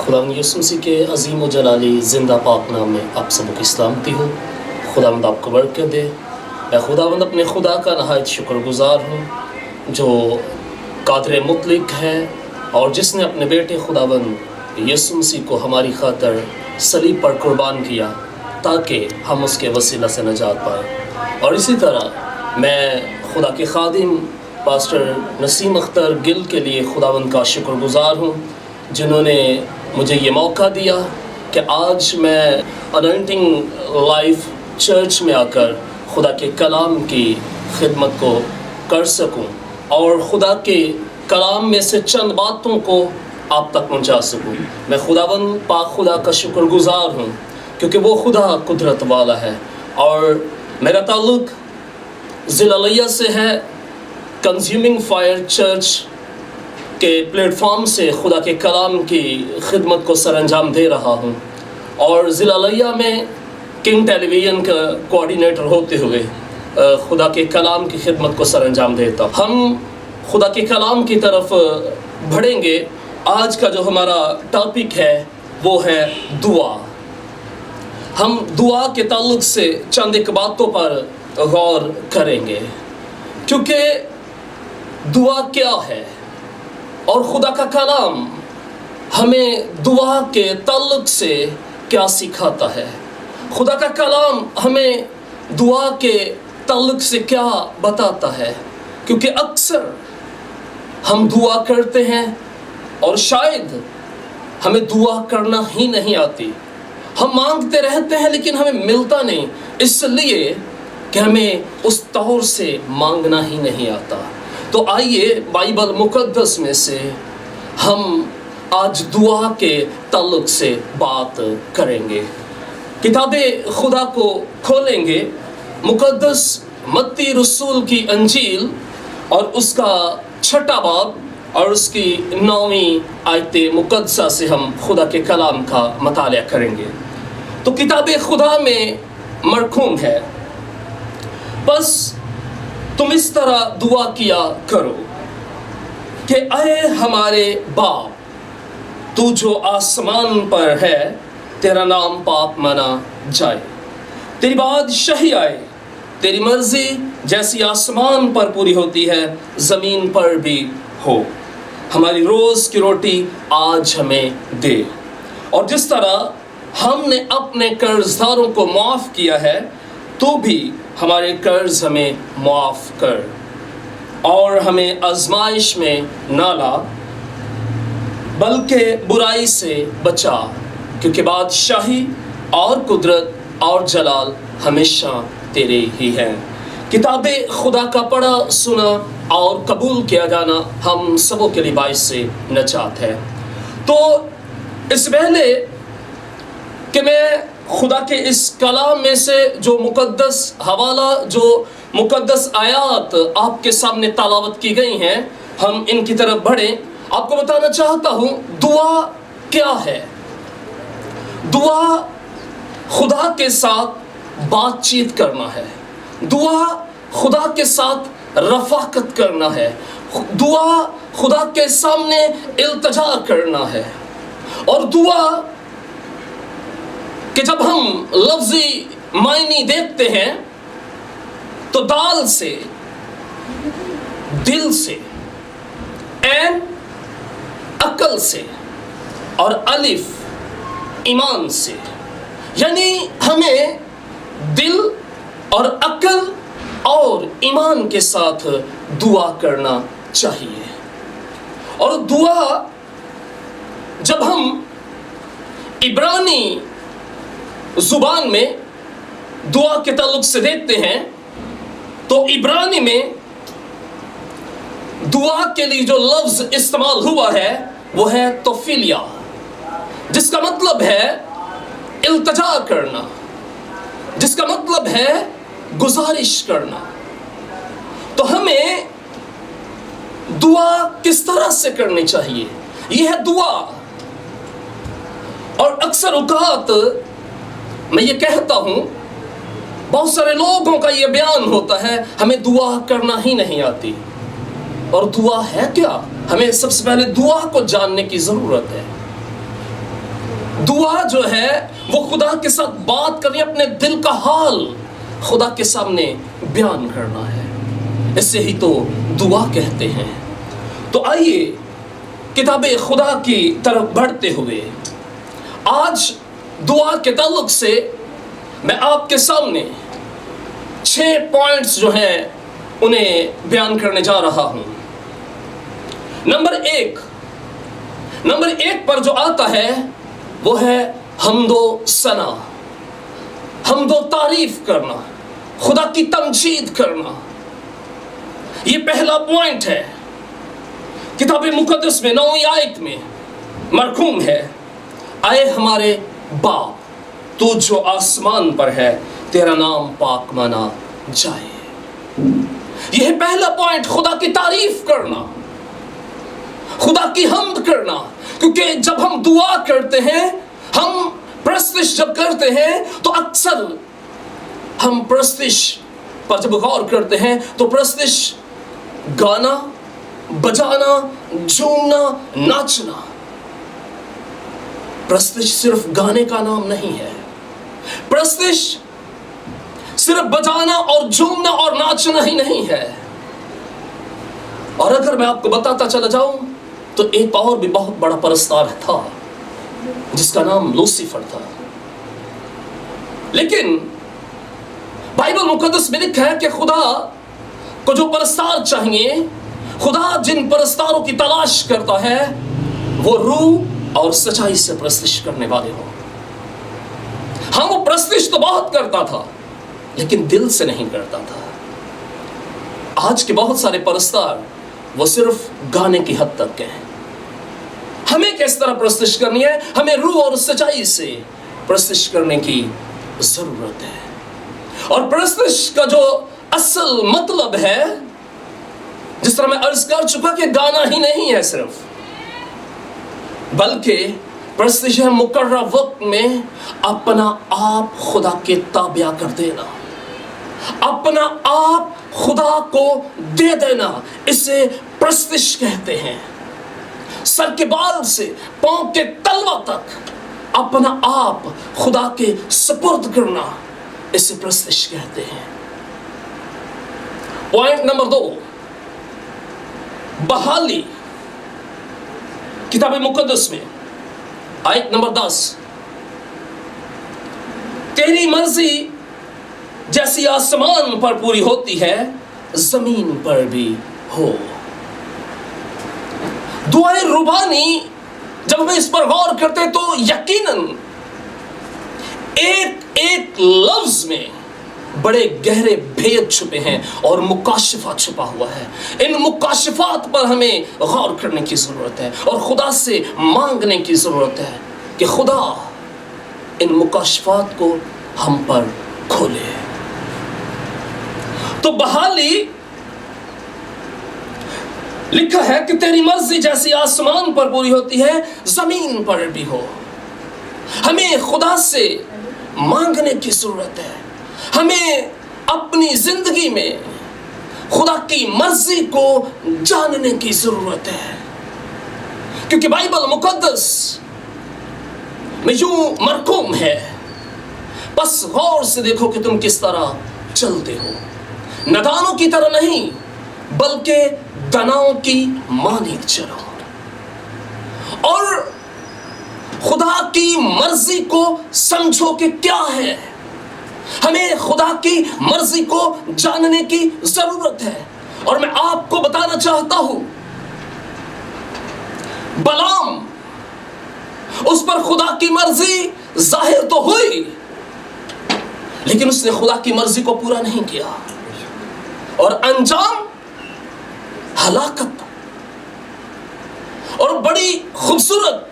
خداوند یسوع مسیح کے عظیم و جلالی زندہ پاک نام میں آپ سب کی سلامتی ہو۔ خداوند آپ کو برکت دے۔ میں خداوند اپنے خدا کا نہایت شکر گزار ہوں جو قادر مطلق ہے اور جس نے اپنے بیٹے خداوند یسوع مسیح کو ہماری خاطر صلیب پر قربان کیا تاکہ ہم اس کے وسیلہ سے نجات پائیں۔ اور اسی طرح میں خدا کے خادم پاسٹر نسیم اختر گل کے لیے خداوند کا شکر گزار ہوں جنہوں نے مجھے یہ موقع دیا کہ آج میں انوائنٹنگ لائف چرچ میں آ کر خدا کے کلام کی خدمت کو کر سکوں اور خدا کے کلام میں سے چند باتوں کو آپ تک پہنچا سکوں۔ میں خداوند پاک خدا کا شکر گزار ہوں کیونکہ وہ خدا قدرت والا ہے اور میرا تعلق ضلع لیہ سے ہے۔ کنزیومنگ فائر چرچ کے پلیٹ فارم سے خدا کے کلام کی خدمت کو سر انجام دے رہا ہوں اور ضلع لیہ میں کنگ ٹیلی ویژن کا کوآرڈینیٹر ہوتے ہوئے خدا کے کلام کی خدمت کو سر انجام دیتا ہوں۔ ہم خدا کے کلام کی طرف بڑھیں گے۔ آج کا جو ہمارا ٹاپک ہے وہ ہے دعا۔ ہم دعا کے تعلق سے چند ایک باتوں پر غور کریں گے کیونکہ دعا کیا ہے اور خدا کا کلام ہمیں دعا کے تعلق سے کیا سکھاتا ہے۔ خدا کا کلام ہمیں دعا کے تعلق سے کیا بتاتا ہے، کیونکہ اکثر ہم دعا کرتے ہیں اور شاید ہمیں دعا کرنا ہی نہیں آتی۔ ہم مانگتے رہتے ہیں لیکن ہمیں ملتا نہیں، اس لیے کہ ہمیں اس طور سے مانگنا ہی نہیں آتا۔ تو آئیے بائبل مقدس میں سے ہم آج دعا کے تعلق سے بات کریں گے۔ کتاب خدا کو کھولیں گے، مقدس متی رسول کی انجیل اور اس کا 6واں باب اور اس کی 9ویں آیت مقدسہ سے ہم خدا کے کلام کا مطالعہ کریں گے۔ تو کتاب خدا میں مرقوم ہے، بس تم اس طرح دعا کیا کرو کہ اے ہمارے باپ تو جو آسمان پر ہے، تیرا نام پاک مانا جائے، تیری بادشاہی آئے، تیری مرضی جیسی آسمان پر پوری ہوتی ہے زمین پر بھی ہو۔ ہماری روز کی روٹی آج ہمیں دے، اور جس طرح ہم نے اپنے قرض داروں کو معاف کیا ہے تو بھی ہمارے قرض ہمیں معاف کر، اور ہمیں آزمائش میں نہ لا بلکہ برائی سے بچا، کیونکہ بادشاہی اور قدرت اور جلال ہمیشہ تیرے ہی ہے۔ کتاب خدا کا پڑھا سنا اور قبول کیا جانا ہم سبوں کے لیے باعث سے نجات ہے۔ تو اس پہلے کہ میں خدا کے اس کلام میں سے جو مقدس حوالہ، جو مقدس آیات آپ کے سامنے تلاوت کی گئی ہیں، ہم ان کی طرف بڑھیں، آپ کو بتانا چاہتا ہوں دعا کیا ہے۔ دعا خدا کے ساتھ بات چیت کرنا ہے، دعا خدا کے ساتھ رفاقت کرنا ہے، دعا خدا کے سامنے التجا کرنا ہے۔ اور دعا کہ جب ہم لفظی معنی دیکھتے ہیں تو دال سے، دل سے، عین عقل سے، اور الف ایمان سے، یعنی ہمیں دل اور عقل اور ایمان کے ساتھ دعا کرنا چاہیے۔ اور دعا جب ہم عبرانی زبان میں دعا کے تعلق سے دیکھتے ہیں تو عبرانی میں دعا کے لیے جو لفظ استعمال ہوا ہے وہ ہے توفیلیا، جس کا مطلب ہے التجا کرنا، جس کا مطلب ہے گزارش کرنا۔ تو ہمیں دعا کس طرح سے کرنی چاہیے، یہ ہے دعا۔ اور اکثر اوقات میں یہ کہتا ہوں، بہت سارے لوگوں کا یہ بیان ہوتا ہے ہمیں دعا کرنا ہی نہیں آتی۔ اور دعا ہے کیا؟ ہمیں سب سے پہلے دعا کو جاننے کی ضرورت ہے۔ دعا جو ہے وہ خدا کے ساتھ بات کرنی، اپنے دل کا حال خدا کے سامنے بیان کرنا ہے، اسے ہی تو دعا کہتے ہیں۔ تو آئیے کتاب خدا کی طرف بڑھتے ہوئے آج دعا کے تعلق سے میں آپ کے سامنے 6 پوائنٹس جو ہیں انہیں بیان کرنے جا رہا ہوں۔ نمبر ایک پر جو آتا ہے وہ ہے حمد و ثنا، حمد و تعریف کرنا، خدا کی تمجید کرنا۔ یہ پہلا پوائنٹ ہے۔ کتاب مقدس میں 9ویں آیت میں مرقوم ہے، اے ہمارے باپ تو جو آسمان پر ہے تیرا نام پاک مانا جائے۔ یہ ہے پہلا پوائنٹ، خدا کی تعریف کرنا، خدا کی حمد کرنا۔ کیونکہ جب ہم دعا کرتے ہیں، ہم پرستش جب کرتے ہیں تو اکثر ہم پرستش پر جب غور کرتے ہیں تو پرستش گانا، بجانا، جھومنا، ناچنا۔ پرستش صرف گانے کا نام نہیں ہے، پرستش صرف بجانا اور جھومنا اور ناچنا ہی نہیں ہے۔ اور اگر میں آپ کو بتاتا چلا جاؤں تو ایک اور بھی بہت بڑا پرستار تھا جس کا نام لوسیفر تھا، لیکن بائبل مقدس میں لکھا ہے کہ خدا کو جو پرستار چاہیے، خدا جن پرستاروں کی تلاش کرتا ہے وہ روح اور سچائی سے پرستش کرنے والے ہوں۔ ہاں، وہ پرستش تو بہت کرتا تھا لیکن دل سے نہیں کرتا تھا۔ آج کے بہت سارے پرستار وہ صرف گانے کی حد تک کے ہیں۔ ہمیں کس طرح پرستش کرنی ہے؟ ہمیں روح اور سچائی سے پرستش کرنے کی ضرورت ہے۔ اور پرستش کا جو اصل مطلب ہے، جس طرح میں عرض کر چکا کہ گانا ہی نہیں ہے صرف، بلکہ پرستش ہے مقررہ وقت میں اپنا آپ خدا کے تابع کر دینا، اپنا آپ خدا کو دے دینا، اسے پرستش کہتے ہیں۔ سر کے بال سے پاؤں کے تلوا تک اپنا آپ خدا کے سپرد کرنا، اسے پرستش کہتے ہیں۔ پوائنٹ نمبر 2، بحالی۔ کتاب مقدس میں آیت نمبر 10، تیری مرضی جیسی آسمان پر پوری ہوتی ہے زمین پر بھی ہو۔ دعائے ربانی جب ہم اس پر غور کرتے تو یقیناً ایک لفظ میں بڑے گہرے بھید چھپے ہیں اور مکاشفہ چھپا ہوا ہے۔ ان مکاشفات پر ہمیں غور کرنے کی ضرورت ہے اور خدا سے مانگنے کی ضرورت ہے کہ خدا ان مکاشفات کو ہم پر کھولے۔ تو بحالی لکھا ہے کہ تیری مرضی جیسی آسمان پر پوری ہوتی ہے زمین پر بھی ہو۔ ہمیں خدا سے مانگنے کی ضرورت ہے، ہمیں اپنی زندگی میں خدا کی مرضی کو جاننے کی ضرورت ہے، کیونکہ بائبل مقدس میں یوں مرقوم ہے، بس غور سے دیکھو کہ تم کس طرح چلتے ہو، نادانوں کی طرح نہیں بلکہ دناؤں کی مانند چلو، اور خدا کی مرضی کو سمجھو کہ کیا ہے۔ ہمیں خدا کی مرضی کو جاننے کی ضرورت ہے۔ اور میں آپ کو بتانا چاہتا ہوں، بلعام، اس پر خدا کی مرضی ظاہر تو ہوئی لیکن اس نے خدا کی مرضی کو پورا نہیں کیا، اور انجام ہلاکت۔ اور بڑی خوبصورت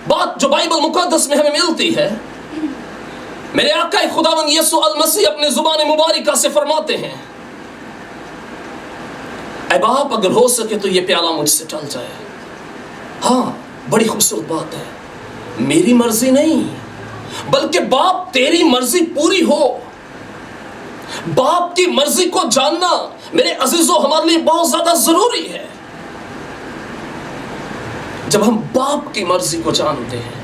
بات جو بائبل مقدس میں ہمیں ملتی ہے، میرے آقا خداوند یسوع المسیح اپنے زبان مبارکہ سے فرماتے ہیں، اے باپ اگر ہو سکے تو یہ پیالہ مجھ سے ٹل جائے۔ ہاں، بڑی خوبصورت بات ہے، میری مرضی نہیں بلکہ باپ تیری مرضی پوری ہو۔ باپ کی مرضی کو جاننا میرے عزیزوں ہمارے لیے بہت زیادہ ضروری ہے۔ جب ہم باپ کی مرضی کو جانتے ہیں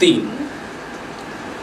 3,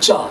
4,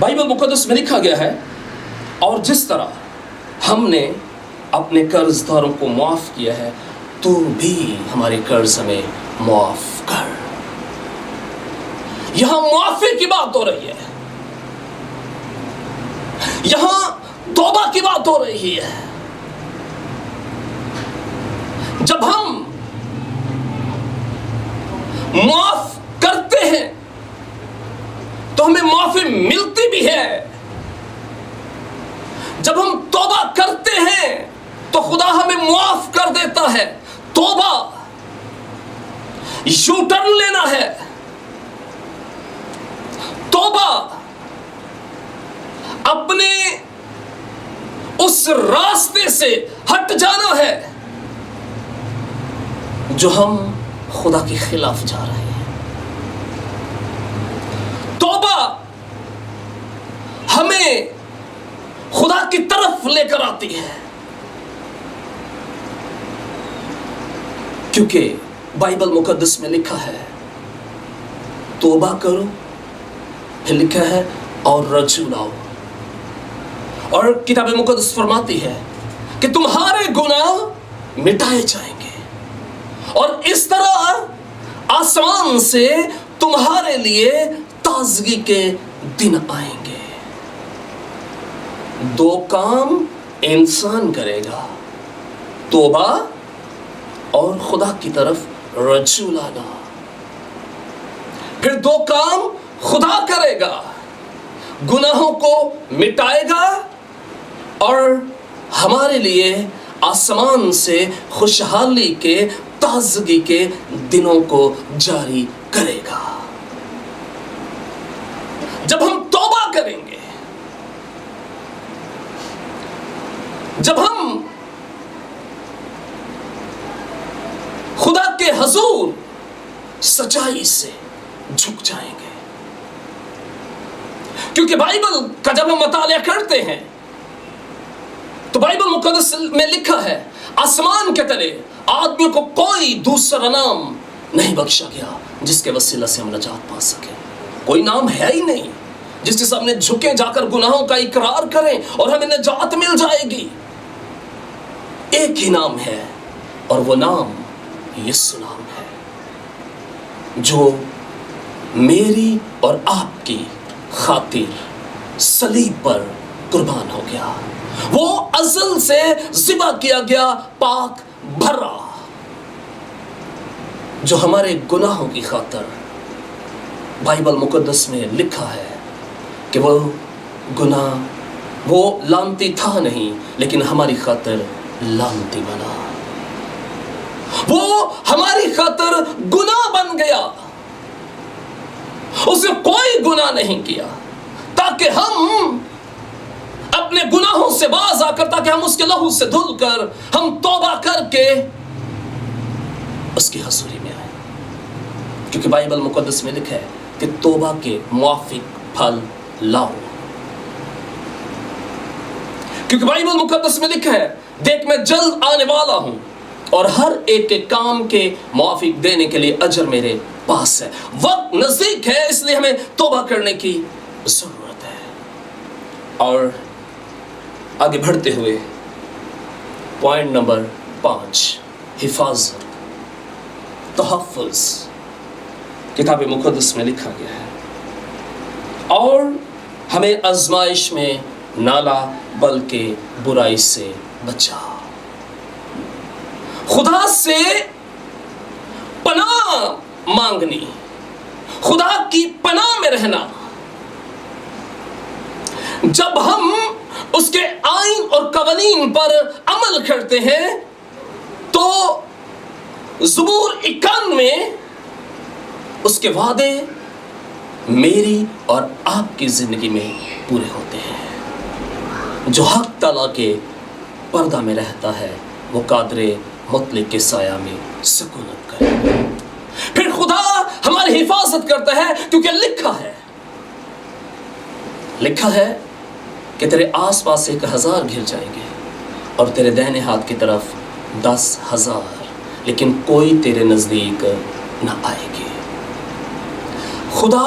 بائبل مقدس میں لکھا گیا ہے، اور جس طرح ہم نے اپنے قرض داروں کو معاف کیا ہے تو بھی ہمارے قرض ہمیں معاف کر۔ یہاں معافی کی بات ہو رہی ہے، یہاں توبہ کی بات ہو رہی ہے۔ جب ہم معاف کرتے ہیں تو ہمیں معافی ملتی بھی ہے، جب ہم توبہ کرتے ہیں تو خدا ہمیں معاف کر دیتا ہے۔ توبہ یو ٹرن لینا ہے، توبہ اپنے اس راستے سے ہٹ جانا ہے جو ہم خدا کے خلاف جا رہے ہیں۔ توبہ ہمیں خدا کی طرف لے کر آتی ہے، کیونکہ بائبل مقدس میں لکھا ہے توبہ کرو، پھر لکھا ہے اور رجوع لاؤ، اور کتاب مقدس فرماتی ہے کہ تمہارے گناہ مٹائے جائیں گے، اور اس طرح آسمان سے تمہارے لیے تازگی کے دن آئیں گے۔ دو کام انسان کرے گا، توبہ اور خدا کی طرف رجوع لانا۔ پھر دو کام خدا کرے گا، گناہوں کو مٹائے گا اور ہمارے لیے آسمان سے خوشحالی کے، تازگی کے دنوں کو جاری کرے گا۔ جب ہم توبہ کریں گے، جب ہم خدا کے حضور سچائی سے جھک جائیں گے، کیونکہ بائبل کا جب ہم مطالعہ کرتے ہیں تو بائبل مقدس میں لکھا ہے آسمان کے تلے آدمیوں کو کوئی دوسرا نام نہیں بخشا گیا جس کے وسیلہ سے ہم نجات پا سکیں۔ کوئی نام ہے ہی نہیں جس کے سامنے جھکے جا کر گناہوں کا اقرار کریں اور ہمیں نجات مل جائے گی۔ ایک ہی نام ہے، اور وہ نام یسوع نام ہے، جو میری اور آپ کی خاطر صلیب پر قربان ہو گیا۔ وہ ازل سے ذبح کیا گیا پاک بھرا، جو ہمارے گناہوں کی خاطر بائبل مقدس میں لکھا ہے کہ وہ گناہ وہ لعنتی تھا نہیں، لیکن ہماری خاطر لعنتی بنا، وہ ہماری خاطر گناہ بن گیا۔ اس نے کوئی گناہ نہیں کیا تاکہ ہم اپنے گناہوں سے باز آ کر، تاکہ ہم اس کے لہو سے دھل کر، ہم توبہ کر کے اس کی حضوری میں آئیں۔ کیونکہ بائبل مقدس میں لکھا ہے کہ توبہ کے موافق پھل لاؤ۔ کیونکہ بائبل مقدس میں لکھا ہے دیکھ میں جلد آنے والا ہوں اور ہر ایک کے کام کے موافق دینے کے لیے اجر میرے پاس ہے۔ وقت نزدیک ہے، اس لیے ہمیں توبہ کرنے کی ضرورت ہے۔ اور آگے بڑھتے ہوئے پوائنٹ نمبر 5، حفاظت، تحفظ، کتاب مقدس میں لکھا گیا ہے اور ہمیں آزمائش میں نہ لا بلکہ برائی سے بچا۔ خدا سے پناہ مانگنی، خدا کی پناہ میں رہنا۔ جب ہم اس کے آئین اور قوانین پر عمل کرتے ہیں تو زبور 51 میں اس کے وعدے میری اور آپ کی زندگی میں پورے ہوتے ہیں۔ جو حق تعالیٰ کے پردہ میں رہتا ہے وہ قادر مطلق کے سایہ میں سکونت کرے۔ پھر خدا ہماری حفاظت کرتا ہے کیونکہ لکھا ہے کہ تیرے آس پاس 1000 گھر جائیں گے اور تیرے دہنے ہاتھ کی طرف 10,000، لیکن کوئی تیرے نزدیک نہ آئے گی۔ خدا